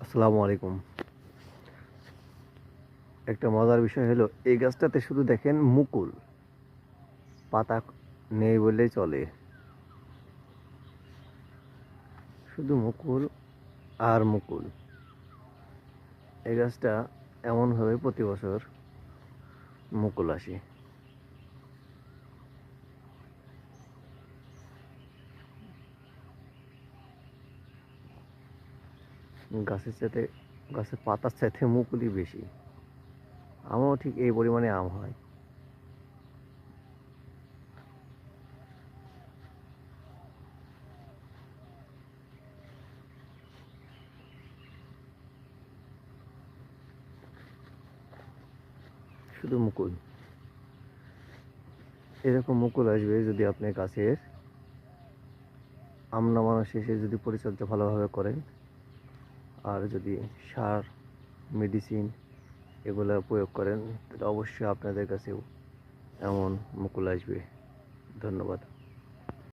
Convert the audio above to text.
আসসালামু আলাইকুম। একটা মজার বিষয় হলো এই গাছটাতে শুধু দেখেন মুকুল, পাতা নেই বললেই চলে। শুধু মুকুল আর মুকুল। এই গাছটা এমনভাবে প্রতি বছর মুকুল আসে। গাছের চাইতে গাছের পাতার চাইতে মুকুলই বেশি। আমও ঠিক এই পরিমাণে আম হয়। শুধু মুকুল। এরকম মুকুল আসবে যদি আপনি গাছের আম নামানো শেষে যদি পরিচর্যা ভালোভাবে করেন, আর যদি সার, মেডিসিন এগুলো প্রয়োগ করেন, তাহলে অবশ্যই আপনাদের কাছেও এমন মুকুল আসবে। ধন্যবাদ।